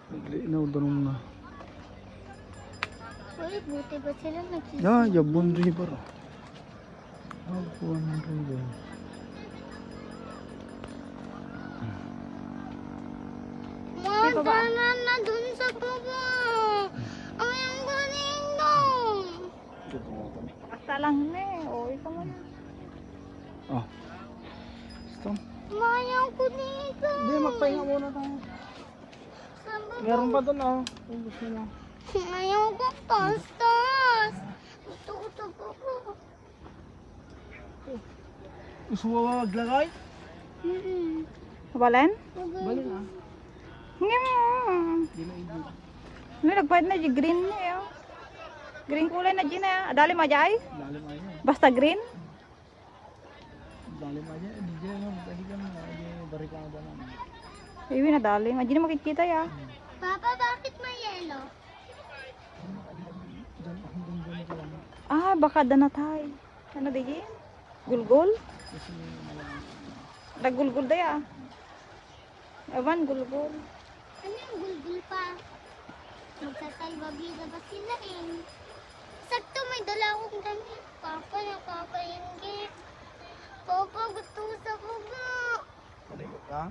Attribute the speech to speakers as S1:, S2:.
S1: Naglinaw doon na.
S2: Uy, buti ba sila nakikita?
S1: Ya, Jabon River. Jabon River.
S2: Madala na dun sa baba. Ay, ang galing daw.
S3: Basta lang na eh. O, ikaw mo na.
S1: Oh. Stop.
S2: Mayaw ko dito.
S1: Hindi, magpahinga muna tayo.
S2: Sa baba.
S1: Meron pa doon oh. Kung gusto mo.
S2: Ayaw ko taas. Gusto ko sa baba.
S1: Gusto mo ba maglagay?
S3: Balen?
S1: Bali na.
S3: Hindi mo.
S1: Hindi na hindi.
S3: Hindi, nagpahit na di green na yun. Green kulay na dyan na. Adali mo dyan?
S1: Lalim aja.
S3: Basta green?
S1: Lalim aja. Hindi dyan. Tadi kan barikada na.
S3: Iwi na dali. Hindi na makikita ya.
S2: Papa, bakit may yellow?
S1: Dyan, hanggang dyan ka lang.
S3: Ah, baka danatay. Ano di dyan? Gulgul?
S1: Kasi malang.
S3: Nagulgul da ya. Ewan, gulgul.
S2: Ano yung gulgul pa? Magsasalbabida ba sila eh? Sakto may dala akong damit. Papa, nakakaingit. Papa, gusto ko sa baba.
S1: Palikot ka?